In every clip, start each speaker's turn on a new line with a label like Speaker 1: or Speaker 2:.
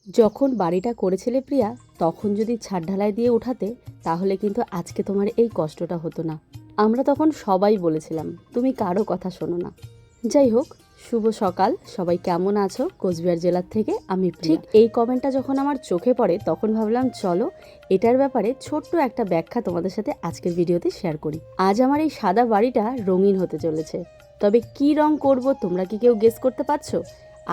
Speaker 1: যখন বাড়িটা করেছিলে প্রিয়া, তখন যদি ছাদ ঢালাই দিয়ে উঠাতে, তাহলে কিন্তু আজকে তোমার এই কষ্টটা হতো না। আমরা তখন সবাই বলেছিলাম তুমি কারো কথা শোনো না। যাই হোক, শুভ সকাল, সবাই কেমন আছো? কোচবিহার জেলার থেকে আমি ঠিক এই কমেন্টটা যখন আমার চোখে পড়ে, তখন ভাবলাম চলো এটার ব্যাপারে ছোট্ট একটা ব্যাখ্যা তোমাদের সাথে আজকের ভিডিওতে শেয়ার করি। আজ আমার এই সাদা বাড়িটা রঙিন হতে চলেছে। তবে কি রং করব তোমরা কি কেউ গেস করতে পারছো?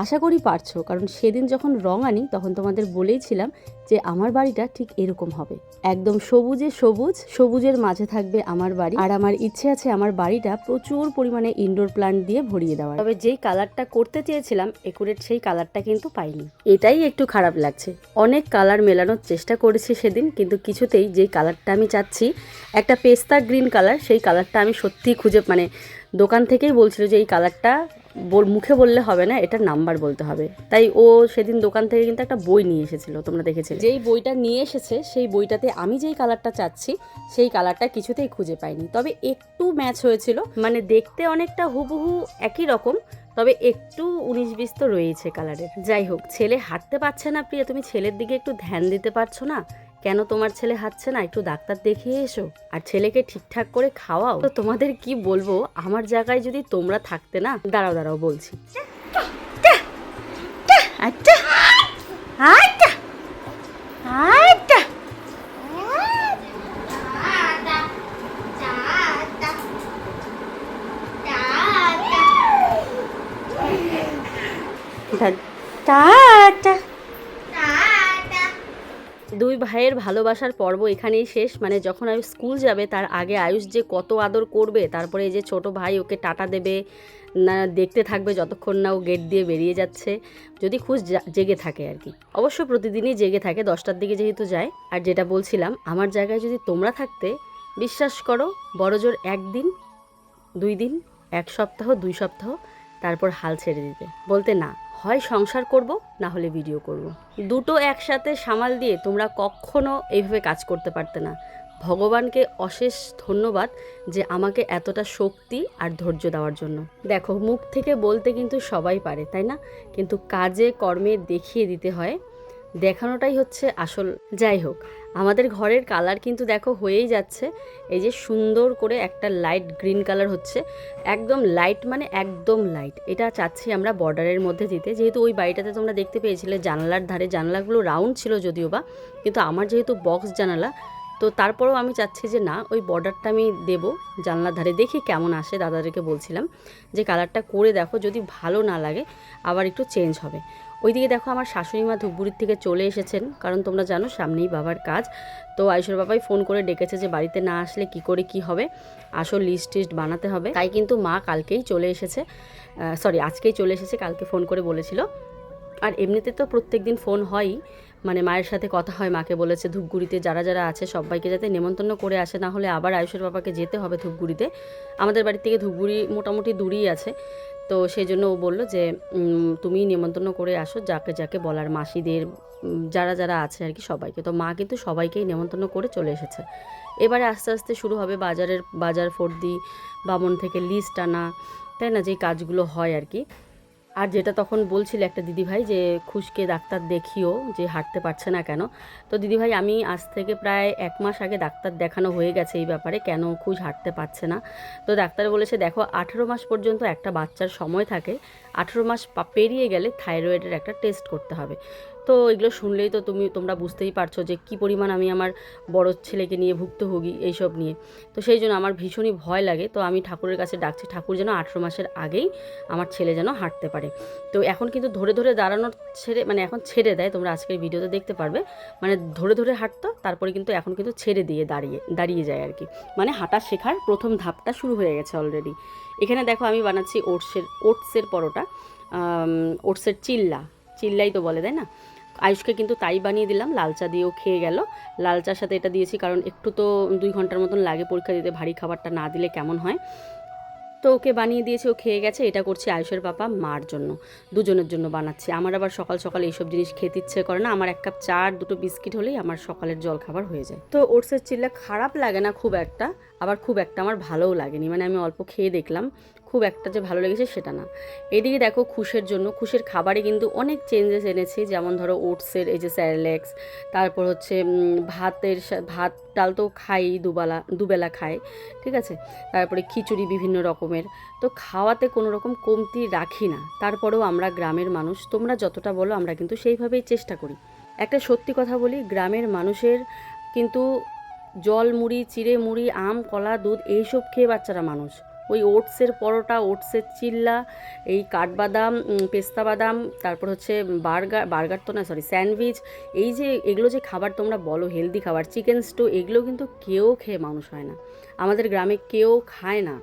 Speaker 1: আশা করি পারছো, কারণ সেদিন যখন রং আনি তখন তোমাদের বলেইছিলাম যে আমার বাড়িটা ঠিক এরকম হবে, একদম সবুজে সবুজ, সবুজের মাঝে থাকবে আমার বাড়ি। আর আমার ইচ্ছে আছে আমার বাড়িটা প্রচুর পরিমাণে ইনডোর প্লান্ট দিয়ে ভরিয়ে দেওয়ার। তবে যেই কালারটা করতে চেয়েছিলাম একুরেট সেই কালারটা কিন্তু পাইনি, এটাই একটু খারাপ লাগছে। অনেক কালার মেলানোর চেষ্টা করেছি সেদিন, কিন্তু কিছুতেই যেই কালারটা আমি চাচ্ছি, একটা পেস্তা গ্রিন কালার, সেই কালারটা আমি সত্যিই খুঁজে দোকান থেকেই বলছিল যে এই কালারটা মুখে বললে হবে না, এটার নাম্বার বলতে হবে। তাই ও সেদিন দোকান থেকে কিন্তু একটা বই নিয়ে এসেছিল, তোমরা দেখেছিলে। যেই বইটা নিয়ে এসেছে সেই বইটাতে আমি যেই কালারটা চাচ্ছি সেই কালারটা কিছুতেই খুঁজে পাইনি। তবে একটু ম্যাচ হয়েছিল, মানে দেখতে অনেকটা হুবহু একই রকম, তবে একটু 19-20 তো রয়েছে কালারের। যাই হোক, ছেলে হাঁটতে পারছে না প্রিয়া, তুমি ছেলের দিকে একটু ধ্যান দিতে পারছো না কেন? তোমার ছেলে হাঁটছে না, একটু ডাক্তার দেখিয়ে এসো, আর ছেলেকে ঠিকঠাক করে খাওয়াও। তো তোমাদের কি বলবো, আমার জায়গায় যদি তোমরা থাকতে না, দাঁড়াও দাঁড়াও বলছি। দুই ভাইয়ের ভালোবাসার পর্ব এখানেই শেষ। মানে যখন আয়ুষ স্কুল যাবে তার আগে আয়ুষ যে কত আদর করবে, তারপরে এই যে ছোট ভাই ওকে টাটা দেবে না, দেখতে থাকবে যতক্ষণ না ও গেট দিয়ে বেরিয়ে যাচ্ছে, যদি খুশ জেগে থাকে আর কি। অবশ্য প্রতিদিনই জেগে থাকে, 10টার দিকে যেহেতু যায়। আর যেটা বলছিলাম, আমার জায়গায় যদি তোমরা থাকতে, বিশ্বাস করো বড়জোর 1 দিন 2 দিন, 1 সপ্তাহ 2 সপ্তাহ, তারপর হাল ছেড়ে দিতে, বলতে না হয় সংসার করব, না হলে ভিডিও করব। দুটো একসাথে সামাল দিয়ে তোমরা কখনো এইভাবে কাজ করতে পারতে না। ভগবানকে অশেষ ধন্যবাদ যে আমাকে এতটা শক্তি আর ধৈর্য দেওয়ার জন্য। দেখো, মুখ থেকে বলতে কিন্তু সবাই পারে, তাই না? কিন্তু কাজে কর্মে দেখিয়ে দিতে হয়, দেখানোটাই হচ্ছে আসল। যাই হোক, আমাদের ঘরের কালার কিন্তু দেখো হয়েই যাচ্ছে। এই যে সুন্দর করে একটা লাইট গ্রিন কালার হচ্ছে, একদম লাইট, মানে একদম লাইট। এটা চাচ্ছি আমরা বর্ডারের মধ্যে দিতে, যেহেতু ওই বাড়িটাতে তোমরা দেখতে পেয়েছিলে জানালার ধারে, জানালাগুলো রাউন্ড ছিল যদিও বা, কিন্তু আমার যেহেতু বক্স জানালা, তো তারপরেও আমি চাচ্ছি যে না, ওই বর্ডারটা আমি দেবো জানলার ধারে, দেখি কেমন আসে। দাদাদেরকে বলছিলাম যে কালারটা করে দেখো, যদি ভালো না লাগে আবার একটু চেঞ্জ হবে। ওইদিকে দেখো আমার শাশুড়ি মা ধূপগুড়ির থেকে চলে এসেছেন, কারণ তোমরা জানো সামনেই বাবার কাজ। তো আয়ুষের বাবাই ফোন করে ডেকেছে যে বাড়িতে না আসলে কি করে কি হবে, আসল লিস্ট টিস্ট বানাতে হবে। তাই কিন্তু মা কালকেই চলে এসেছে, আজকেই চলে এসেছে, কালকে ফোন করে বলেছিল। আর এমনিতে তো প্রত্যেক দিন ফোন হয়ই, মানে মায়ের সাথে কথা হয়, মাকে বলেছে ধূপগুড়িতে যারা যারা আছে সবাইকে যাতে নেমন্তন্ন করে আসে, না হলে আবার আয়ুষের বাবাকে যেতে হবে ধূপগুড়িতে। আমাদের বাড়ি থেকে ধূপগুড়ি মোটামুটি দূরেই আছে, তো সেই জন্য ও বললো যে তুমি নেমন্তন্ন করে আসো, যাকে যাকে বলার, মাসিদের যারা যারা আছে আর কি সবাইকে। তো মা কিন্তু সবাইকেই নেমন্তন্ন করে চলে এসেছে। এবারে আস্তে আস্তে শুরু হবে বাজার ফর্দি, বামন থেকে লিস্ট আনা, তাই না, যে কাজগুলো হয় আর কি। আর যেটা তখন বলছিল একটা দিদিভাই যে খুশকে ডাক্তার দেখিও, যে হাঁটতে পারছে না কেন। তো দিদিভাই, আমি আজ থেকে প্রায় 1 মাস আগে ডাক্তার দেখানো হয়ে গেছে এই ব্যাপারে, কেন খুশ হাঁটতে পারছে না। তো ডাক্তার বলেছে দেখো 18 মাস পর্যন্ত একটা বাচ্চার সময় থাকে, 18 মাস পেরিয়ে গেলে থাইরয়েডের একটা টেস্ট করতে হবে। তো এগুলো শুনলেই তো তোমরা বুঝতেই পারছো যে কী পরিমাণ আমি আমার বড় ছেলেকে নিয়ে ভুক্তভোগী এইসব নিয়ে। তো সেই জন্য আমার ভীষণই ভয় লাগে। তো আমি ঠাকুরের কাছে ডাকছি, ঠাকুর যেন 18 মাসের আগেই আমার ছেলে যেন হাঁটতে পারে। তো এখন কিন্তু ধরে ধরে দাঁড়ানোর এখন ছেড়ে দেয়, তোমরা আজকের ভিডিওতে দেখতে পারবে। মানে ধরে ধরে হাঁটতো, তারপরে কিন্তু এখন কিন্তু ছেড়ে দিয়ে দাঁড়িয়ে যায় আর কি। মানে হাঁটা শেখার প্রথম ধাপটা শুরু হয়ে গেছে অলরেডি। এখানে দেখো আমি বানাচ্ছি ওটসের পরোটা, ওটসের চিল্লাই তো বলে, তাই না? আয়ুষকে কিন্তু তাই বানিয়ে দিলাম, লাল চা দিয়েও খেয়ে গেল। লাল চার সাথে এটা দিয়েছি, কারণ একটু তো 2 ঘন্টার মতন লাগে পরীক্ষা দিতে, ভারী খাবারটা না দিলে কেমন হয়। তো ওকে বানিয়ে দিয়েছে, ও খেয়ে গেছে। এটা করছি আয়ুষের পাপা মার জন্য, দুজনের জন্য বানাচ্ছি। আমার আবার সকাল সকাল এইসব জিনিস খেতে ইচ্ছে করে না, আমার 1 কাপ চা আর 2টো বিস্কিট হলেই আমার সকালের জল খাবার হয়ে যায়। তো ওটসের চিল্লা খারাপ লাগে না খুব একটা, আবার খুব একটা আমার ভালোও লাগেনি, মানে আমি অল্প খেয়ে দেখলাম, খুব একটা যে ভালো লেগেছে সেটা না। এদিকে দেখো খুশের জন্য, খুশের খাবারে কিন্তু অনেক চেঞ্জেস এনেছি, যেমন ধরো ওটসের এই যে স্যারেলেক্স, তারপর হচ্ছে ভাত ডাল তো খাই, দুবেলা খাই, ঠিক আছে, তারপরে খিচুড়ি বিভিন্ন রকমের, তো খাওয়াতে কোনো রকম কমতি রাখি না। তারপরেও আমরা গ্রামের মানুষ, তোমরা যতটা বলো আমরা কিন্তু সেইভাবেই চেষ্টা করি। একটা সত্যি কথা বলি, গ্রামের মানুষের কিন্তু জল মুড়ি, চিড়ে মুড়ি, আম কলা দুধ এইসব খেয়ে বাচ্চারা মানুষ। ওই ওটসের পরোটা, ওটসের চিল্লা, এই কাঠবাদাম, পেস্তা বাদাম, তারপর হচ্ছে বার্গার তো না সরি স্যান্ডউইচ, এই যে এগুলো যে খাবার তোমরা বলো হেলদি খাবার, চিকেন স্টু, এগুলো কিন্তু কেউ খেয়ে মানুষ হয় না। আমাদের গ্রামে কেউ খায় না,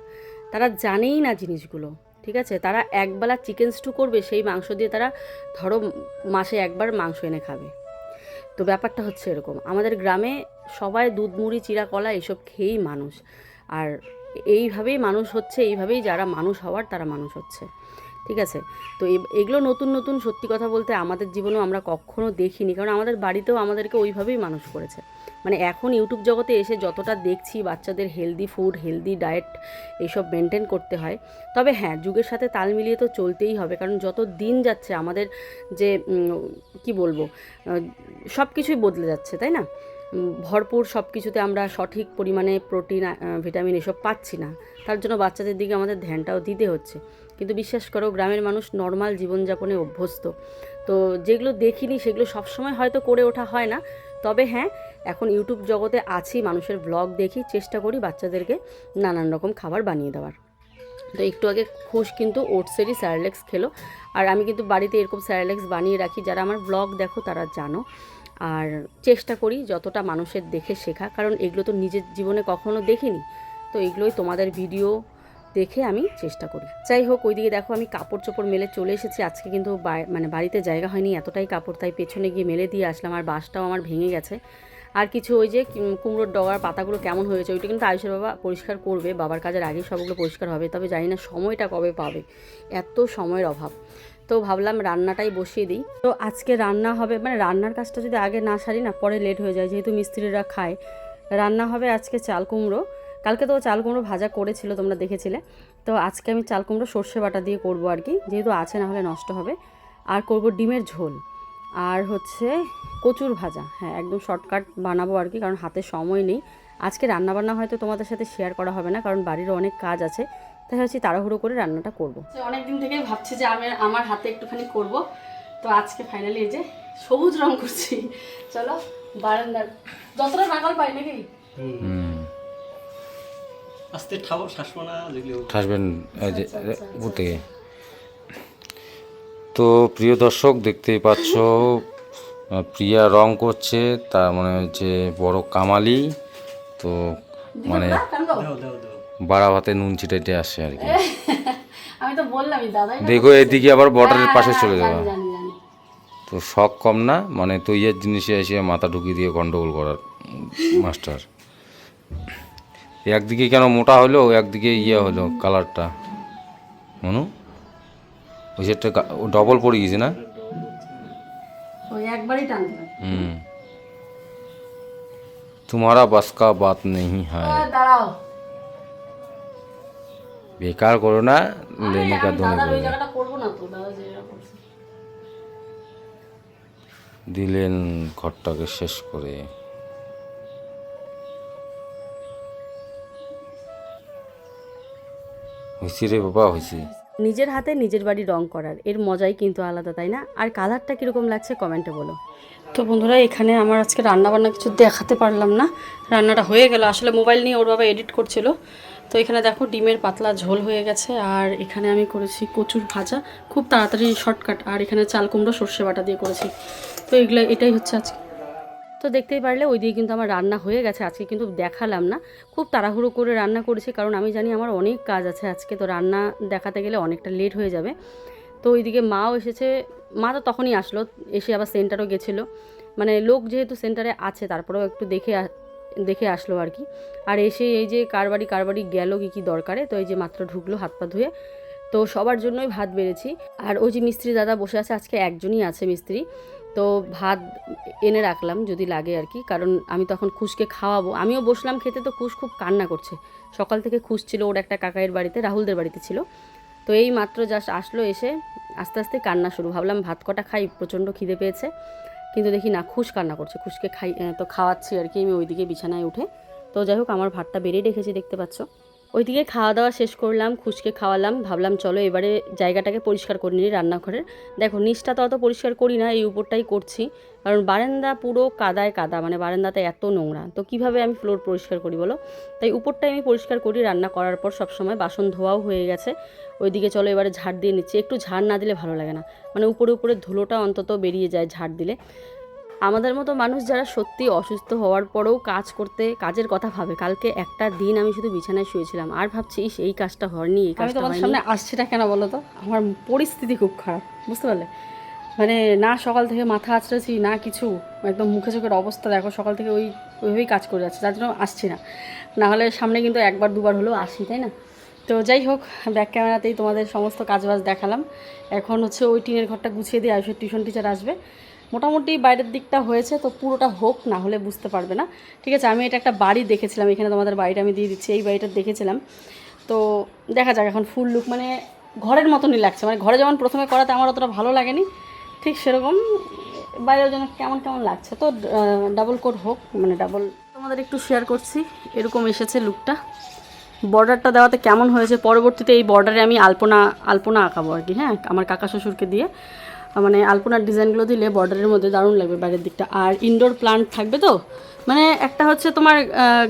Speaker 1: তারা জানেই না জিনিসগুলো, ঠিক আছে। তারা একবেলা চিকেন স্টু করবে, সেই মাংস দিয়ে তারা ধরো মাসে একবার মাংস এনে খাবে। তো ব্যাপারটা হচ্ছে এরকম, আমাদের গ্রামে সবাই দুধ মুড়ি চিড়া কলা এসব খেয়েই মানুষ, আর এইভাবেই মানুষ হচ্ছে, এইভাবেই যারা মানুষ হওয়ার তারা মানুষ হচ্ছে, ঠিক আছে। তো এগুলো নতুন নতুন সত্যি কথা বলতে আমাদের জীবনেও আমরা কখনো দেখিনি, কারণ আমাদের বাড়িতেও আমাদেরকে ওইভাবেই মানুষ করেছে। মানে এখন ইউটিউব জগতে এসে যতটা দেখছি বাচ্চাদের হেলদি ফুড, হেলদি ডায়েট এইসব মেনটেন করতে হয়, তবে হ্যাঁ যুগের সাথে তাল মিলিয়ে তো চলতেই হবে, কারণ যত দিন যাচ্ছে আমাদের যে কি বলবো, সব কিছুই বদলে যাচ্ছে, তাই না। ভরপুর সব কিছুতে আমরা সঠিক পরিমাণে প্রোটিন, ভিটামিন এসব পাচ্ছি না, তার জন্য বাচ্চাদের দিকে আমাদের ধ্যানটাও দিতে হচ্ছে। কিন্তু বিশ্বাস করো গ্রামের মানুষ নর্মাল জীবনযাপনে অভ্যস্ত, তো যেগুলো দেখিনি সেগুলো সবসময় হয়তো করে ওঠা হয় না, তবে হ্যাঁ এখন ইউটিউব জগতে আছি, মানুষের ব্লগ দেখি, চেষ্টা করি বাচ্চাদেরকে নানান রকম খাবার বানিয়ে দেওয়ার। তো একটু আগে খুশ কিন্তু ওটসেরই স্যারেলেক্স খেলো, আর আমি কিন্তু বাড়িতে এরকম স্যারেলেক্স বানিয়ে রাখি, যারা আমার ব্লগ দেখো তারা জানো। আর চেষ্টা করি যতটা মানুষের দেখে শেখা, কারণ এগুলো তো নিজের জীবনে কখনো দেখিনি, তো এগুলোই তোমাদের ভিডিও দেখে আমি চেষ্টা করি। যাই হোক, ওইদিকে দেখো আমি কাপড় চোপড় মেলে চলে এসেছি, আজকে কিন্তু মানে বাড়িতে জায়গা হয়নি এতটাই কাপড়, তাই পেছনে গিয়ে মেলে দিয়ে আসলাম, আর বাসটাও আমার ভেঙে গেছে। আর কিছু ওই যে কুমড়োর ডগার পাতাগুলো কেমন হয়েছে ওইটা কিন্তু আয়ুষের বাবা পরিষ্কার করবে, বাবার কাজের আগেই সবগুলো পরিষ্কার হবে, তবে জানি না সময়টা কবে পাবে, এত সময়ের অভাব। তো ভাবলাম রান্নাটাই বসিয়ে দিই। তো আজকে রান্না হবে, মানে রান্নার কাজটা যদি আগে না সারি না পরে লেট হয়ে যায়, যেহেতু মিস্ত্রিরা খায়। রান্না হবে আজকে চাল কুমড়ো, কালকে তো চাল কুমড়ো ভাজা করেছিল তোমরা দেখেছিলে, তো আজকে আমি চাল কুমড়ো সর্ষে বাটা দিয়ে করবো আর কি, যেহেতু আছে, না হলে নষ্ট হবে। আর করব ডিমের ঝোল, আর হচ্ছে কচুর ভাজা, হ্যাঁ একদম শর্টকাট বানাবো আর কি, কারণ হাতে সময় নেই। আজকে রান্নাবান্না হয়তো তোমাদের সাথে শেয়ার করা হবে না, কারণ বাড়িরও অনেক কাজ আছে, তাই হচ্ছে তাড়াহুড়ো করে রান্নাটা করবো। অনেক দিন থেকেই ভাবছি যে আমি আমার হাতে একটুখানি করব, তো আজকে ফাইনালি এই যে সবুজ রং করছি। চলো বারান্দার যতটা নাগাল পাই নাকি
Speaker 2: আস্তে ঠাবো শাসমনা যেগুলো
Speaker 3: ঠাসবেন উপর থেকে। তো প্রিয় দর্শক দেখতেই পাচ্ছ প্রিয়া রং করছে, তার মানে হচ্ছে বড় কামালি, তো মানে বাড়া ভাতে নুন ছিটাইতে আসে আর কি।
Speaker 1: আমি তো বললামই দাদা,
Speaker 3: দেখো এদিকে আবার বর্ডারের পাশে চলে যাওয়া, তো শখ কম না, মানে তৈয়ার জিনিসে এসে মাথা ঢুকিয়ে দিয়ে গন্ডগোল করার মাস্টার। একদিকে কেন মোটা হলো, একদিকে হলো কালারটা মনু, ওই সেটটা ডবল পড়ে গেছে না,
Speaker 1: ওই একবারই টানতে।
Speaker 3: तुम्हारा बस का बात नहीं है,
Speaker 1: দাঁড়াও
Speaker 3: বেকার করো না, লেনে কা দোনে
Speaker 1: ওই জায়গাটা করব না তো, দাদা যেটা করছে
Speaker 3: দিলেন ঘরটাকে শেষ করে। হয়েছি রে বাবা হয়েছি।
Speaker 1: নিজের হাতে নিজের বাড়ি রং করার এর মজাই কিন্তু আলাদা, তাই না? আর কালারটা কীরকম লাগছে কমেন্টে বলো। তো বন্ধুরা এখানে আমার আজকে রান্নাবান্না কিছু দেখাতে পারলাম না, রান্নাটা হয়ে গেল, আসলে মোবাইল নিয়ে ওর বাবা এডিট করছিল। তো এখানে দেখো ডিমের পাতলা ঝোল হয়ে গেছে, আর এখানে আমি করেছি কচুর ভাজা, খুব তাড়াতাড়ি শর্টকাট, আর এখানে চাল কুমড়ো সর্ষে বাটা দিয়ে করেছি। তো এটাই হচ্ছে আজকে। তো দেখতেই পারলে ওই দিয়ে কিন্তু আমার রান্না হয়ে গেছে, আজকে কিন্তু দেখালাম না, খুব তাড়াহুড়ো করে রান্না করেছি, কারণ আমি জানি আমার অনেক কাজ আছে আজকে, তো রান্না দেখাতে গেলে অনেকটা লেট হয়ে যাবে। তো ওইদিকে মাও এসেছে, মা তো তখনই আসলো, এসে আবার সেন্টারও গেছিলো, মানে লোক যেহেতু সেন্টারে আছে তারপরেও একটু দেখে আসলো আর কি। আর এসে এই যে কার বাড়ি গেল কী দরকারে, তো এই যে মাত্র ঢুকলো হাত পা ধুয়ে, তো সবার জন্যই ভাত বেড়েছি। আর ওই যে মিস্ত্রি দাদা বসে আছে, আজকে একজনই আছে মিস্ত্রি, তো ভাত এনে রাখলাম যদি লাগে আর কি, কারণ আমি তখন খুশকে খাওয়াবো। আমিও বসলাম খেতে, তো খুশ খুব কান্না করছে। সকাল থেকে খুশ ছিল ওর একটা কাকাইয়ের বাড়িতে, রাহুলদের বাড়িতে ছিল। তো এই মাত্র জাস্ট আসলো, এসে আস্তে আস্তে কান্না শুরু। ভাবলাম ভাত কটা খাই, প্রচণ্ড খিদে পেয়েছে, কিন্তু দেখি না, খুশ কান্না করছে। খুশকে তো খাওয়াচ্ছি আর কি আমি ওইদিকে বিছানায় উঠে। তো যাই হোক, আমার ভাতটা বেড়ে রেখেছি দেখতে পাচ্ছ। ওইদিকে খাওয়া দাওয়া শেষ করলাম, খুশকে খাওয়ালাম। ভাবলাম চলো এবারে জায়গাটাকে পরিষ্কার করে নিই রান্নাঘরের। দেখো নিচটা তো অত পরিষ্কার করি না, এই উপরটাই করছি, কারণ বারান্দা পুরো কাদায় কাদা, মানে বারান্দাতে এত নোংরা, তো কিভাবে আমি ফ্লোর পরিষ্কার করি বলো। তাই উপরটাই আমি পরিষ্কার করি রান্না করার পর সবসময়। বাসন ধোয়াও হয়ে গেছে। ওইদিকে চলো এবারে ঝাড় দিয়ে নিচ্ছি। একটু ঝাড় না দিলে ভালো লাগে না, মানে উপরে উপরে ধুলোটা অন্তত বেরিয়ে যায় ঝাড় দিলে। আমাদের মতো মানুষ যারা সত্যি অসুস্থ হওয়ার পরেও কাজ করতে, কাজের কথা ভাবে। কালকে একটা দিন আমি শুধু বিছানায় শুয়েছিলাম আর ভাবছি এই কাজটা হয়নি, এই কাজটা হয়নি। সামনে আসছেটা কেন বলো তো, আমার পরিস্থিতি খুব খারাপ, বুঝতে পারলে? মানে না সকাল থেকে মাথা আঁচড়েছি না কিছু, একদম মুখে চোখের অবস্থা দেখো, সকাল থেকে ওইভাবেই কাজ করে যাচ্ছে, যার জন্য আসছি না। না হলে সামনে কিন্তু একবার দুবার হলেও আসি, তাই না? তো যাই হোক, ব্যাক ক্যামেরাতেই তোমাদের সমস্ত কাজবাজ দেখালাম। এখন হচ্ছে ওই টিনের ঘরটা গুছিয়ে দিয়ে আয়ুষের টিউশন টিচার আসবে। মোটামুটি বাইরের দিকটা হয়েছে, তো পুরোটা হোক, না হলে বুঝতে পারবে না। ঠিক আছে, আমি এটা একটা বাড়ি দেখেছিলাম, এখানে তোমাদের বাড়িটা আমি দিয়ে দিচ্ছি, এই বাড়িটা দেখেছিলাম। তো দেখা যাক এখন ফুল লুক, মানে ঘরের মতনই লাগছে। মানে ঘরে যেমন প্রথমে করাতে আমার অতটা ভালো লাগেনি, ঠিক সেরকম বাইরের জন্য কেমন কেমন লাগছে। তো ডাবল কোট হোক, মানে ডাবল। তোমাদের একটু শেয়ার করছি, এরকম এসেছে লুকটা। বর্ডারটা দেওয়াতে কেমন হয়েছে, পরবর্তীতে এই বর্ডারে আমি আলপনা আঁকাবো আর কি। হ্যাঁ, আমার কাকা শ্বশুরকে দিয়ে, মানে আলপনার ডিজাইনগুলো দিলে বর্ডারের মধ্যে দারুণ লাগবে বাইরের দিকটা। আর ইনডোর প্লান্ট থাকবে, তো মানে একটা হচ্ছে তোমার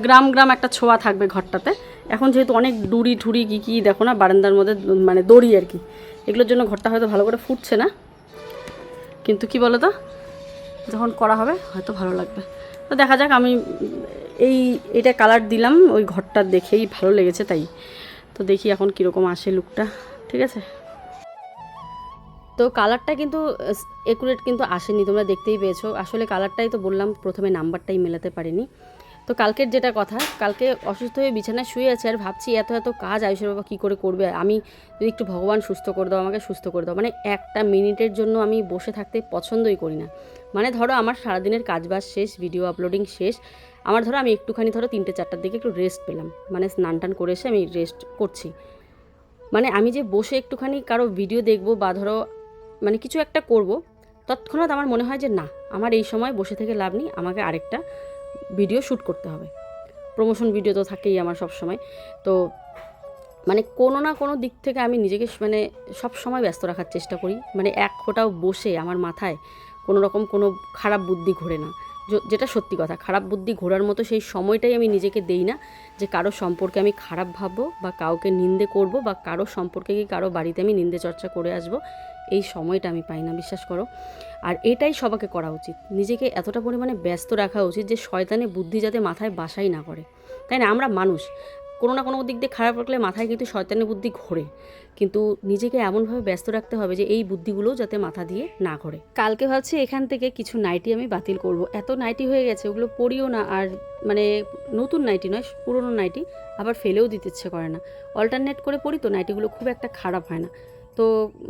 Speaker 1: গ্রাম গ্রাম একটা ছোঁয়া থাকবে ঘরটাতে। এখন যেহেতু অনেক ডুরি ঠুরি কী দেখো না বারান্দার মধ্যে, মানে দড়ি আর কি, এগুলোর জন্য ঘরটা হয়তো ভালো করে ফুটছে না, কিন্তু কি বলো তো, যখন করা হবে হয়তো ভালো লাগবে। তো দেখা যাক। আমি এটা কালার দিলাম ওই ঘরটা দেখেই ভালো লেগেছে, তাই। তো দেখি এখন কীরকম আসে লুকটা, ঠিক আছে। তো কালারটা কিন্তু একুরেট কিন্তু আসেনি, তোমরা দেখতেই পেয়েছো। আসলে কালারটাই তো বললাম, প্রথমে নাম্বারটাই মেলাতে পারিনি। তো কালকের যেটা কথা, কালকে অসুস্থ হয়ে বিছানায় শুয়ে আছে, আর ভাবছি এত এত কাজ আয়ুষের বাবা কী করে করবে। আমি যদি একটু ভগবান সুস্থ করে দাও, আমাকে সুস্থ করে দাও, মানে একটা মিনিটের জন্য আমি বসে থাকতে পছন্দই করি না। মানে ধরো আমার সারাদিনের কাজবাজ শেষ, ভিডিও আপলোডিং শেষ, আমার ধরো আমি একটুখানি ধরো 3-4টার দিকে একটু রেস্ট পেলাম, মানে স্নান টান করে এসে আমি রেস্ট করছি। মানে আমি যে বসে একটুখানি কারো ভিডিও দেখবো বা ধরো মানে কিছু একটা করব, তৎক্ষণাৎ আমার মনে হয় যে না, আমার এই সময় বসে থেকে লাভ নেই, আমাকে আরেকটা ভিডিও শ্যুট করতে হবে। প্রমোশন ভিডিও তো থাকেই আমার সব সময়। তো মানে কোনো না কোনো দিক থেকে আমি নিজেকে মানে সব সময় ব্যস্ত রাখার চেষ্টা করি। মানে এক ফোঁটাও বসে আমার মাথায় কোনো রকম কোনো খারাপ বুদ্ধি ঘোরে না, যেটা সত্যি কথা। খারাপ বুদ্ধি ঘোরার মতো সেই সময়টাই আমি নিজেকে দেই না, যে কারো সম্পর্কে আমি খারাপ ভাববো বা কাউকে নিন্দে করব বা কারো সম্পর্কে কি কারো বাড়িতে আমি নিন্দে চর্চা করে আসব, এই সময়টা আমি পাই না, বিশ্বাস করো। আর এটাই সবাইকে করা উচিত, নিজেকে এতটা পরিমাণে ব্যস্ত রাখা উচিত যে শয়তানে বুদ্ধি যাতে মাথায় বাসাই না করে, তাই না? আমরা মানুষ, কোনো না কোনো দিক দিয়ে খারাপ রাখলে মাথায় কিন্তু শয়তানের বুদ্ধি ঘোরে, কিন্তু নিজেকে এমনভাবে ব্যস্ত রাখতে হবে যে এই বুদ্ধিগুলোও যাতে মাথা দিয়ে না ঘোরে। কালকে ভাবছি এখান থেকে কিছু নাইটি আমি বাতিল করব। এত নাইটি হয়ে গেছে, ওগুলো পরিও না, আর মানে নতুন নাইটি নয়, পুরনো নাইটি, আবার ফেলেও দিতে ইচ্ছে করে না। অল্টারনেট করে পরি তো, নাইটিগুলো খুব একটা খারাপ হয় না। তো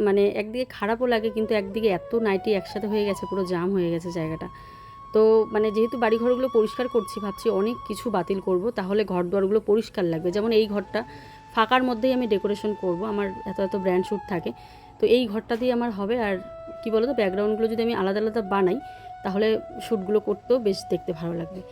Speaker 1: মানে একদিকে খারাপও লাগে, কিন্তু একদিকে এত নাইটি একসাথে হয়ে গেছে, পুরো জাম হয়ে গেছে জায়গাটা। তো মানে যেহেতু বাড়িঘরগুলো পরিষ্কার করছি, ভাবছি অনেক কিছু বাতিল করব, তাহলে ঘর দুয়ারগুলো পরিষ্কার লাগবে। যেমন এই ঘরটা ফাঁকার মধ্যেই আমি ডেকোরেশন করব, আমার এত এত ব্র্যান্ড শ্যুট থাকে, তো এই ঘরটা দিয়ে আমার হবে। আর কি বলো তো, ব্যাকগ্রাউন্ডগুলো যদি আমি আলাদা আলাদা বানাই, তাহলে শ্যুটগুলো করতেও বেশ দেখতে ভালো লাগবে।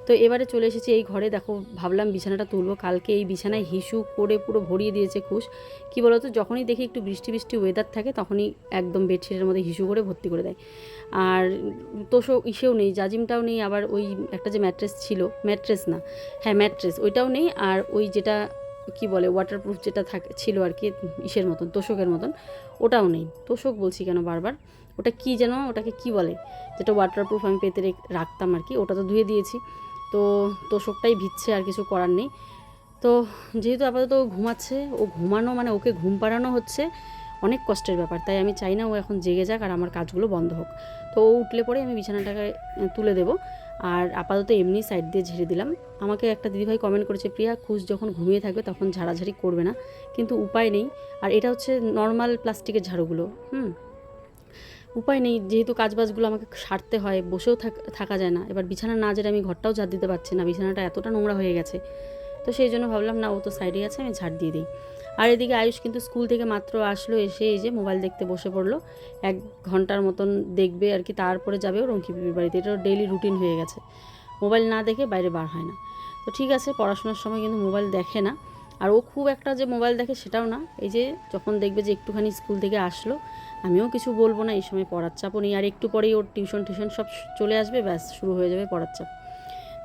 Speaker 1: তো এবারে চলে এসেছি এই ঘরে। দেখো ভাবলাম বিছানাটা তুলবো, কালকে এই বিছানায় হিসু করে পুরো ভরিয়ে দিয়েছে খুশ। কি বলো তো, যখনই দেখি একটু বৃষ্টি বৃষ্টি ওয়েদার থাকে, তখনই একদম বেডশিটের মধ্যে হিসু করে ভর্তি করে দেয়। আর তোষক ইসেও নেই, জাজিমটাও নেই, আবার ওই একটা যে ম্যাট্রেস ছিল, ম্যাট্রেস না, হ্যাঁ ম্যাট্রেস, ওইটাও নেই। আর ওই যেটা কি বলে ওয়াটারপ্রুফ যেটা ছিল আর কি, ইসের মতন, তোষকের মতন, ওটাও নেই। তোষক বলছি কেন বারবার, ওটা কি যেন, ওটাকে কি বলে, যেটা ওয়াটারপ্রুফ আমি পেতে রাখতাম আর কি, ওটা তো ধুয়ে দিয়েছি। তো তোষকটাই ভিজছে, আর কিছু করার নেই। তো যেহেতু আপাতত ও ঘুমাচ্ছে, ও ঘুমানো মানে ওকে ঘুম পাড়ানো হচ্ছে অনেক কষ্টের ব্যাপার, তাই আমি চাই না ও এখন জেগে যাক আর আমার কাজগুলো বন্ধ হোক। তো ও উঠলে পরে আমি বিছানাটাকে তুলে দেবো, আর আপাতত এমনি সাইড দিয়ে ঝেড়ে দিলাম। আমাকে একটা দিদিভাই কমেন্ট করেছে, প্রিয়া খুশ যখন ঘুমিয়ে থাকবে তখন ঝাড়াঝাড়ি করবে না, কিন্তু উপায় নেই। আর এটা হচ্ছে নর্মাল প্লাস্টিকের ঝাড়ুগুলো, উপায় নেই, যেহেতু কাজবাজগুলো আমাকে সারতে হয়, বসেও থাকা যায় না। এবার বিছানা না যেটা আমি ঘরটাও ঝাড় দিতে পারছি না, বিছানাটা এতটা নোংরা হয়ে গেছে। তো সেই জন্য ভাবলাম না, ও তো সাইডেই আছে, আমি ঝাড় দিয়ে দিই। আর এদিকে আয়ুষ কিন্তু স্কুল থেকে মাত্র আসলো, এসে এই যে মোবাইল দেখতে বসে পড়লো। 1 ঘন্টার মতন দেখবে আর কি, তারপরে যাবে ওর অঙ্কি পিপির বাড়িতে। এটা ডেইলি রুটিন হয়ে গেছে, মোবাইল না দেখে বাইরে বার হয় না। তো ঠিক আছে, পড়াশোনার সময় কিন্তু মোবাইল দেখে না। আর ও খুব একটা যে মোবাইল দেখে সেটাও না, এই যে যখন দেখবে যে একটুখানি স্কুল থেকে আসলো, আমিও কিছু বলবো না, এই সময় পড়ার চাপও নেই। আর একটু পরেই ওর টিউশন সব চলে আসবে, ব্যাস শুরু হয়ে যাবে পড়ার চাপ।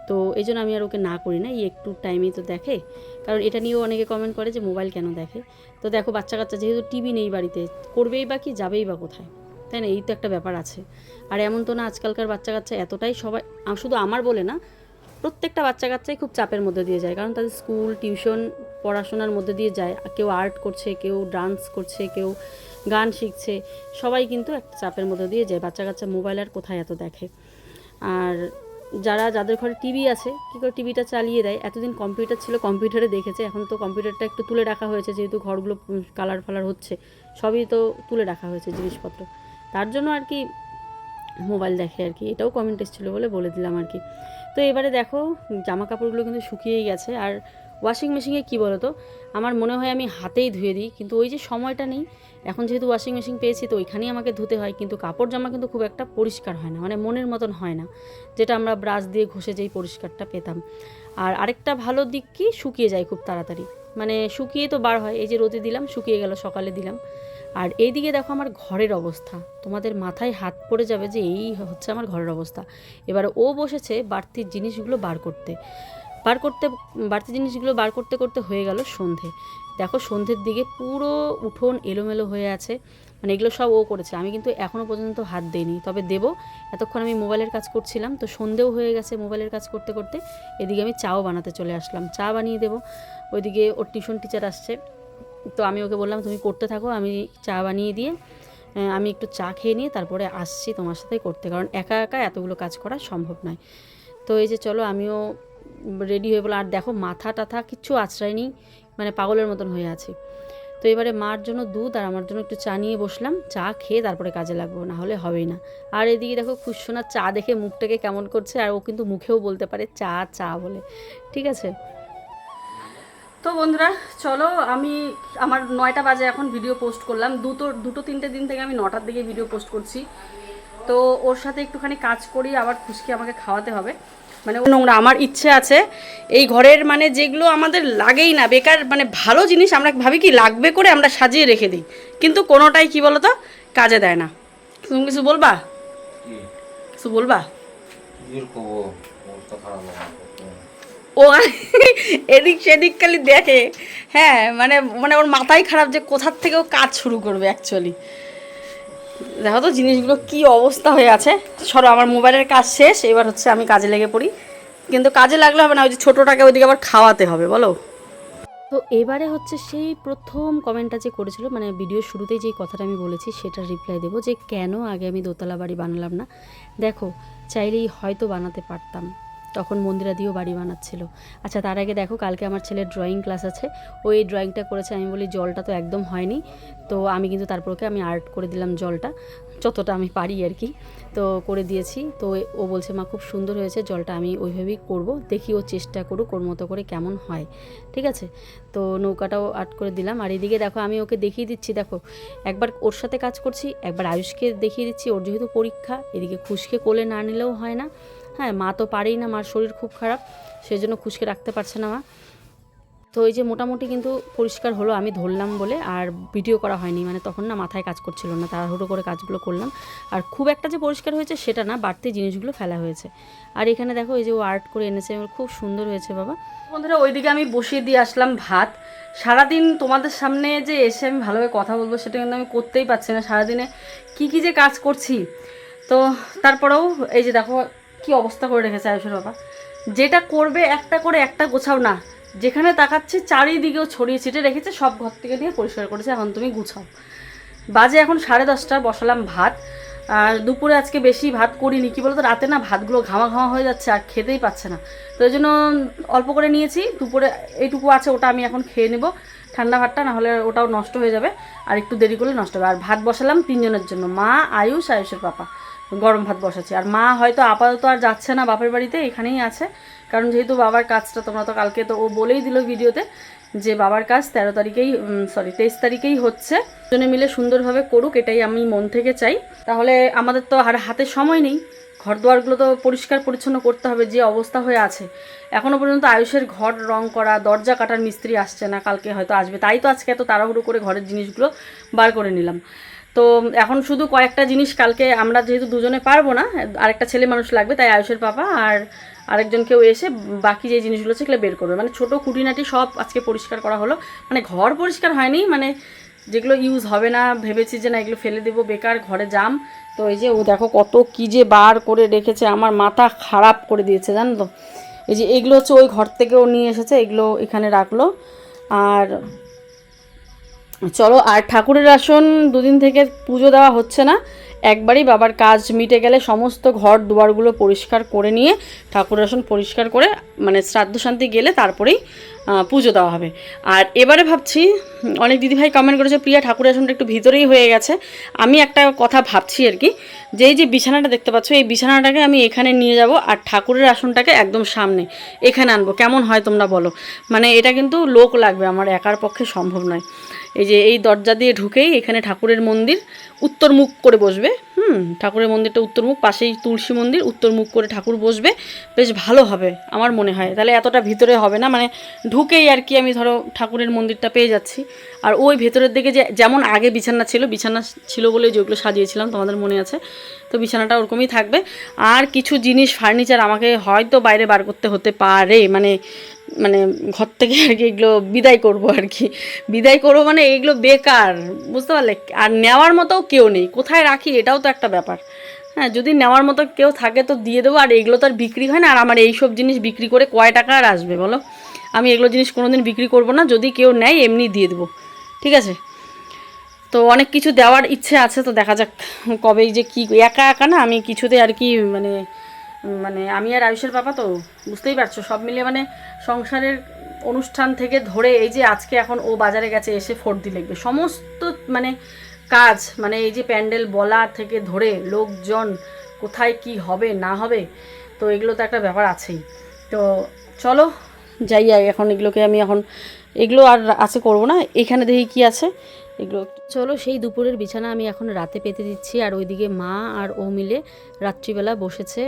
Speaker 1: তো এই জন্য আমি আর ওকে না করি না, এই একটু টাইমেই তো দেখে। কারণ এটা নিয়েও অনেকে কমেন্ট করে যে মোবাইল কেন দেখে। তো দেখো, বাচ্চা কাচ্চা যেহেতু টিভি নেই বাড়িতে, করবেই বা কি, যাবেই বা কোথায়, তাই না? এই তো একটা ব্যাপার আছে। আর এমন তো না আজকালকার বাচ্চা কাচ্চা এতটাই, সবাই, শুধু আমার বলে না, প্রত্যেকটা বাচ্চা কাচ্চাই খুব চাপের মধ্যে দিয়ে যায়। কারণ তাদের স্কুল টিউশন পড়াশোনার মধ্যে দিয়ে যায়। কেউ আর্ট করছে, কেউ ডান্স করছে, কেউ গান শিখছে, সবাই কিন্তু একটা চাপের মধ্যে দিয়ে যায়। বাচ্চা কাচ্চা মোবাইল আর কোথায় এত দেখে। আর যাদের ঘরে টিভি আছে, কী করে টিভিটা চালিয়ে দেয়। এতদিন কম্পিউটার ছিল, কম্পিউটারে দেখেছে, এখন তো কম্পিউটারটা একটু তুলে রাখা হয়েছে, যেহেতু ঘরগুলো কালার ফালার হচ্ছে, সবই তো তুলে রাখা হয়েছে জিনিসপত্র, তার জন্য আর কি মোবাইল দেখে আর কি। এটাও কমেন্ট এসেছিলো বলে বলে দিলাম আর কি। তো এবারে দেখো, জামা কাপড়গুলো কিন্তু শুকিয়েই গেছে। আর ওয়াশিং মেশিনে কী বলো তো, আমার মনে হয় আমি হাতেই ধুয়ে দিই, কিন্তু ওই যে সময়টা নেই। এখন যেহেতু ওয়াশিং মেশিন পেয়েছি, তো ওইখানেই আমাকে ধুতে হয়, কিন্তু কাপড় জামা কিন্তু খুব একটা পরিষ্কার হয় না, মানে মনের মতন হয় না, যেটা আমরা ব্রাশ দিয়ে ঘষে যেই পরিষ্কারটা পেতাম। আর আরেকটা ভালো দিক কি, শুকিয়ে যায় খুব তাড়াতাড়ি, মানে শুকিয়ে তো বার হয়। এই যে রোদে দিলাম, শুকিয়ে গেল, সকালে দিলাম। আর এইদিকে দেখো আমার ঘরের অবস্থা, তোমাদের মাথায় হাত পড়ে যাবে যে এই হচ্ছে আমার ঘরের অবস্থা। এবার ও বসেছে বাড়তি জিনিসগুলো বার করতে বাড়তি জিনিসগুলো বার করতে করতে হয়ে গেল সন্ধে। দেখো সন্ধ্যের দিকে পুরো উঠোন এলোমেলো হয়ে আছে, মানে এগুলো সব ও করেছে, আমি কিন্তু এখনও পর্যন্ত হাত দিইনি, তবে দেবো। এতক্ষণ আমি মোবাইলের কাজ করছিলাম, তো সন্ধেও হয়ে গেছে মোবাইলের কাজ করতে করতে। এদিকে আমি চাও বানাতে চলে আসলাম, চা বানিয়ে দেবো। ওইদিকে ওর টিউশন টিচার আসছে, তো আমি ওকে বললাম তুমি করতে থাকো, আমি চা বানিয়ে দিয়ে আমি একটু চা খেয়ে নিয়ে তারপরে আসছি তোমার সাথে করতে, কারণ একা একা এতগুলো কাজ করা সম্ভব নয়। তো এই যে চলো, আমিও রেডি হয়ে বললাম। আর দেখো মাথা টাথা কিচ্ছু আশ্রয় নেই, মানে পাগলের মতন হয়ে আছি। তো এবারে মার জন্য দুধ আর আমার জন্য একটু চা নিয়ে বসলাম, চা খেয়ে তারপরে কাজে লাগবো, না হলে হবেই না। আর এদিকে দেখো খুশসোনার চা দেখে মুখটাকে কেমন করছে, আর ও কিন্তু মুখেও বলতে পারে চা চা বলে, ঠিক আছে। তো বন্ধুরা চলো, আমি আমার 9টা বাজে এখন ভিডিও পোস্ট করলাম, দুটো 3টে দিন থেকে আমি 9টার দিকে ভিডিও পোস্ট করছি। তো ওর সাথে একটুখানি কাজ করি, আবার খুশকি আমাকে খাওয়াতে হবে, মানে নোংরা। আমার ইচ্ছে আছে এই ঘরের, মানে যেগুলো আমাদের লাগেই না, বেকার, মানে ভালো জিনিস আমরা ভাবি কি লাগবে করে আমরা সাজিয়ে রেখে দিই, কিন্তু কোনোটাই কি বলো তো কাজে দেয় না। তুমি কিছু বলবা? কিছু বলবা? ও এদিক সেদিক খালি দেখে, হ্যাঁ, মানে ওর মাথাই খারাপ যে কোথার থেকেও কাজ শুরু করবে অ্যাকচুয়ালি। দেখো তো জিনিসগুলো কি অবস্থা হয়ে আছে। সরো, আমার মোবাইলের কাজ শেষ, এবার হচ্ছে আমি কাজে লেগে পড়ি। কিন্তু কাজে লাগলে হবে না, ওই যে ছোটোটাকে ওইদিকে আবার খাওয়াতে হবে, বলো। তো এবারে হচ্ছে সেই প্রথম কমেন্টটা যে করেছিল, মানে ভিডিওর শুরুতেই যেই কথাটা আমি বলেছি সেটা রিপ্লাই দেবো, যে কেন আগে আমি দোতলা বাড়ি বানালাম না। দেখো, চাইলেই হয়তো বানাতে পারতাম, তখন মন্দিরা দিয়েও বাড়ি বানাচ্ছিল। আচ্ছা, তার আগে দেখো, কালকে আমার ছেলের ড্রয়িং ক্লাস আছে, ও এই ড্রয়িংটা করেছে। আমি বলি জলটা তো একদম হয়নি, তো আমি কিন্তু তারপর ওকে আমি আর্ট করে দিলাম জলটা, যতটা আমি পারি আর কি, তো করে দিয়েছি। তো ও বলছে মা খুব সুন্দর হয়েছে, জলটা আমি ওইভাবেই করব, দেখি ও চেষ্টা করুক ওর মতো করে কেমন হয়, ঠিক আছে। তো নৌকাটাও আর্ট করে দিলাম। আর এদিকে দেখো আমি ওকে দেখিয়ে দিচ্ছি, দেখো একবার ওর সাথে কাজ করছি, একবার আয়ুষকে দেখিয়ে দিচ্ছি, ওর যেহেতু পরীক্ষা। এদিকে খুশকে কোলে না নিলেও হয় না, হ্যাঁ, মা তো পারেই না, মার শরীর খুব খারাপ, সেই জন্য খুশকে রাখতে পারছে না মা। তো এই যে মোটামুটি কিন্তু পরিষ্কার হলো, আমি ধরলাম বলে, আর ভিডিও করা হয়নি, মানে তখন না মাথায় কাজ করছিল না, তাড়াহুড়ো করে কাজগুলো করলাম। আর খুব একটা যে পরিষ্কার হয়েছে সেটা না, বাড়তি জিনিসগুলো ফেলা হয়েছে। আর এখানে দেখো এই যে ও আর্ট করে এনেছে, খুব সুন্দর হয়েছে বাবা। বন্ধুরা ওইদিকে আমি বসিয়ে দিয়ে আসলাম ভাত। সারাদিন তোমাদের সামনে যে এসে আমি ভালোভাবে কথা বলবো সেটা কিন্তু আমি করতেই পারছি না, সারাদিনে কি যে কাজ করছি। তো তারপরেও এই যে দেখো কি অবস্থা করে রেখেছে আয়ুষের বাবা, যেটা করবে একটা করে একটা গোছাও না, যেখানে তাকাচ্ছে চারিদিকেও ছড়িয়ে ছিটে রেখেছে, সব ঘর থেকে নিয়ে পরিষ্কার করেছে, এখন তুমি গুছাও। বাজে এখন 10:30, বসালাম ভাত। আর দুপুরে আজকে বেশি ভাত করিনি, কি বলতো রাতে না ভাতগুলো ঘামা ঘামা হয়ে যাচ্ছে আর খেতেই পাচ্ছে না, তো ওই জন্য অল্প করে নিয়েছি। দুপুরে এইটুকু আছে, ওটা আমি এখন খেয়ে নেব, ঠান্ডা ভাতটা, না হলে ওটাও নষ্ট হয়ে যাবে, আর একটু দেরি করলে নষ্ট হবে। আর ভাত বসালাম 3 জনের জন্য, মা, আয়ুষের পাপা, গরম ভাত বসাচ্ছি। আর মা হয়তো আপাতত আর যাচ্ছে না বাপের বাড়িতে, এখানেই আছে, কারণ যেহেতু বাবার কাজটা তোমরা তো কালকে তো ও বলেই দিল ভিডিওতে যে বাবার কাজ 23 তারিখেই হচ্ছে, দুজনে মিলে সুন্দরভাবে করুক, এটাই আমি মন থেকে চাই। তাহলে আমাদের তো আর হাতে সময় নেই, ঘর দুয়ারগুলো তো পরিষ্কার পরিচ্ছন্ন করতে হবে, যে অবস্থা হয়ে আছে। এখনও পর্যন্ত আয়ুষের ঘর রং করা, দরজা কাটার মিস্ত্রি আসছে না, কালকে হয়তো আসবে, তাই তো আজকে এত তাড়াহুড়ো করে ঘরের জিনিসগুলো বার করে নিলাম। তো এখন শুধু কয়েকটা জিনিস, কালকে আমরা যেহেতু দুজনে পারবো না, আরেকটা ছেলে মানুষ লাগবে, তাই আয়ুষের পাপা আর আরেকজন কেউ এসে বাকি যে জিনিসগুলো আছে সেগুলো বের করবে। মানে ছোটো খুঁটিনাটি সব আজকে পরিষ্কার করা হলো, মানে ঘর পরিষ্কার হয়নি, মানে যেগুলো ইউজ হবে না ভেবেছি যে না এগুলো ফেলে দেবো বেকার, ঘরে জাম। তো এই যে ও দেখো কত কী যে বার করে রেখেছে, আমার মাথা খারাপ করে দিয়েছে জানো তো। এই যে এগুলো হচ্ছে ওই ঘর থেকে ও নিয়ে এসেছে, এগুলো এখানে রাখলো। আর চলো, আর ঠাকুরের আসন 2 দিন থেকে পুজো দেওয়া হচ্ছে না, একবারই বাবার কাজ মিটে গেলে সমস্ত ঘর দুয়ারগুলো পরিষ্কার করে নিয়ে ঠাকুরের আসন পরিষ্কার করে, মানে শ্রাদ্ধ শান্তি গেলে তারপরেই পুজো দেওয়া হবে। আর এবারে ভাবছি, অনেক দিদিভাই কমেন্ট করেছে প্রিয়া ঠাকুরের আসনটা একটু ভিতরেই হয়ে গেছে, আমি একটা কথা ভাবছি আর কি, যে এই যে বিছানাটা দেখতে পাচ্ছ, এই বিছানাটাকে আমি এখানে নিয়ে যাব আর ঠাকুরের আসনটাকে একদম সামনে এখানে আনবো, কেমন হয় তোমরা বলো? মানে এটা কিন্তু লোক লাগবে, আমার একার পক্ষে সম্ভব নয়। এই যে এই দরজা দিয়ে ঢুকেই এখানে ঠাকুরের মন্দির, উত্তর মুখ করে বসবে, ঠাকুরের মন্দিরটা উত্তর মুখ, পাশেই তুলসী মন্দির, উত্তর মুখ করে ঠাকুর বসবে, বেশ ভালো হবে আমার মনে হয়। তাহলে এতটা ভিতরে হবে না, মানে ঢুকেই আর কি আমি ধরো ঠাকুরের মন্দিরটা পেয়ে যাচ্ছি। আর ওই ভেতরের দিকে যে যেমন আগে বিছানা ছিল বলে যেগুলো সাজিয়েছিলাম তোমাদের মনে আছে, তো বিছানাটা ওরকমই থাকবে। আর কিছু জিনিস ফার্নিচার আমাকে হয়তো বাইরে বার করতে হতে পারে, মানে ঘর থেকে আর কি এগুলো বিদায় করবো আর কি, বিদায় করবো মানে এগুলো বেকার, বুঝতে পারলে? আর নেওয়ার মতো কেউ নেই, কোথায় রাখি এটাও তো একটা ব্যাপার। হ্যাঁ, যদি নেওয়ার মতো কেউ থাকে তো দিয়ে দেবো, আর এগুলো তো আর বিক্রি হয় না, আর আমার এইসব জিনিস বিক্রি করে কয় টাকা আর আসবে বলো? আমি এগুলো জিনিস কোনো দিন বিক্রি করবো না, যদি কেউ নেয় এমনি দিয়ে দেবো, ঠিক আছে? তো অনেক কিছু দেওয়ার ইচ্ছে আছে, তো দেখা যাক কবে যে কি, একা একা না আমি কিছুতে আর কি, মানে আমি আর আয়ুষের পাপা তো বুঝতেই পারছো, সব মিলিয়ে মানে সংসারের অনুষ্ঠান থেকে ধরে এই যে আজকে এখন ও বাজারে গেছে, এসে ফর্দি লিখবে, সমস্ত মানে কাজ, মানে এই যে প্যান্ডেল বলা থেকে ধরে লোকজন কোথায় কি হবে না হবে, তো এগুলো তো একটা ব্যাপার আছেই। তো চলো যাই, এখন এগুলোকে আমি এখন এগুলো আর আছে করবো না, এখানে দেখি কি আছে এগুলো। চলো, সেই দুপুরের বিছানা আমি এখন রাতে পেতে দিচ্ছি, আর ওইদিকে মা আর ও মিলে রাত্রিবেলা বসেছে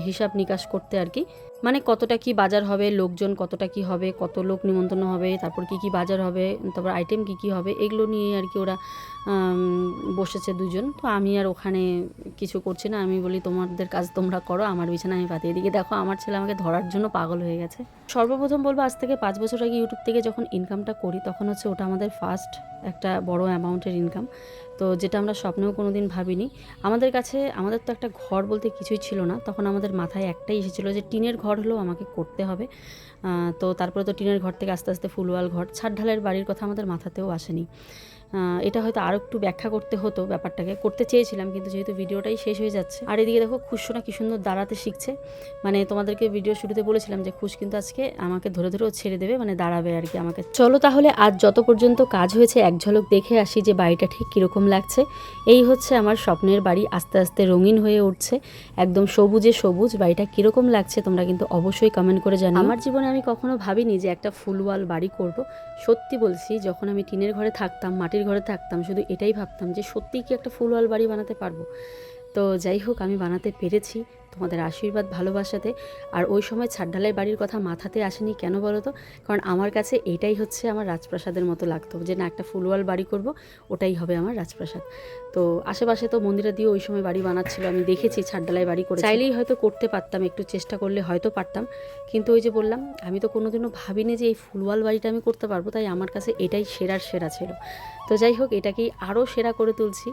Speaker 1: হিসাব নিকাশ করতে আর কি, মানে কতটা কি বাজার হবে, লোকজন কতটা কি হবে, কত লোক নিমন্ত্রণ হবে, তারপর কি কি বাজার হবে, তারপর আইটেম কি কি হবে, এগুলো নিয়ে আর কি ওরা বসেছে দুজন। তো আমি আর ওখানে কিছু করছি না, আমি বলি তোমাদের কাজ তোমরা করো, আমার বিছানা আমি পাতি। এদিকে দেখো আমার ছেলে আমাকে ধরার জন্য পাগল হয়ে গেছে। সর্বপ্রথম বলবো, আজ থেকে 5 বছর আগে ইউটিউব থেকে যখন ইনকামটা করি, তখন হচ্ছে ওটা আমাদের ফার্স্ট একটা বড় অ্যামাউন্টের ইনকাম, তো যেটা আমরা স্বপ্নেও কোনো দিন ভাবিনি। আমাদের তো একটা ঘর বলতে কিছুই ছিল না, তখন আমাদের মাথায় একটাই এসেছিলো যে টিনের ঘর হলেও আমাকে করতে হবে। তো তারপরে তো টিনের ঘর থেকে আস্তে আস্তে ফুলওয়াল ঘর, ছাদ ঢালাইয়ের বাড়ির কথা আমাদের মাথাতেও আসেনি। এটা হয়তো আরও একটু ব্যাখ্যা করতে হতো, ব্যাপারটাকে করতে চেয়েছিলাম, কিন্তু যেহেতু ভিডিওটাই শেষ হয়ে যাচ্ছে। আর এদিকে দেখো খুশোনা কি সুন্দর দাঁড়াতে শিখছে, মানে তোমাদেরকে ভিডিও শুরুতে বলেছিলাম যে খুশ কিন্তু আজকে আমাকে ধরে ধরে ছেড়ে দেবে, মানে দাঁড়াবে আর কি আমাকে। চলো তাহলে আজ যত পর্যন্ত কাজ হয়েছে এক ঝলক দেখে আসি যে বাড়িটা ঠিক কীরকম লাগছে। এই হচ্ছে আমার স্বপ্নের বাড়ি, আস্তে আস্তে রঙিন হয়ে উঠছে, একদম সবুজে সবুজ। বাড়িটা কীরকম লাগছে তোমরা কিন্তু অবশ্যই কমেন্ট করে জানিও। আমার জীবনে আমি কখনো ভাবিনি যে একটা ফুলওয়াল বাড়ি করব। সত্যি বলছি, যখন আমি টিনের ঘরে থাকতাম, মাটির ঘরে থাকতাম, শুধু এটাই ভাবতাম যে সত্যিই কি একটা ফুলওয়াল বাড়ি বানাতে পারবো। তো যাই হোক, আমি বানাতে পেরেছি তোমাদের আশীর্বাদ ভালোবাসাতে। আর ওই সময় ছাদ ঢালাই বাড়ির কথা মাথাতে আসেনি, কেন বলো তো? কারণ আমার কাছে এইটাই হচ্ছে আমার রাজপ্রাসাদের মতো লাগতো, যে না একটা ফুলওয়াল বাড়ি করব, ওটাই হবে আমার রাজপ্রাসাদ। তো আশেপাশে তো মন্দিরা দিয়ে ওই সময় বাড়ি বানাচ্ছিল, আমি দেখেছি ছাদ ঢালাই বাড়ি করে, চাইলেই হয়তো করতে পারতাম, একটু চেষ্টা করলে হয়তো পারতাম। কিন্তু ওই যে বললাম, আমি তো কোনোদিনও ভাবিনি যে এই ফুলওয়াল বাড়িটা আমি করতে পারবো, তাই আমার কাছে এটাই সেরার সেরা ছিল। তো যাই হোক, এটাকেই আরও সেরা করে তুলছি,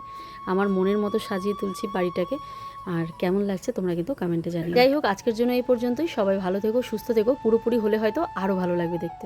Speaker 1: আমার মনের মতো সাজিয়ে তুলছি বাড়িটাকে। আর কেমন লাগছে তোমরা কিন্তু কমেন্টে জানিও। যাই হোক, আজকের জন্য এই পর্যন্তই। সবাই ভালো থেকো, সুস্থ থেকো, পুরোপুরি হলে হয়তো আরও ভালো লাগবে দেখতে।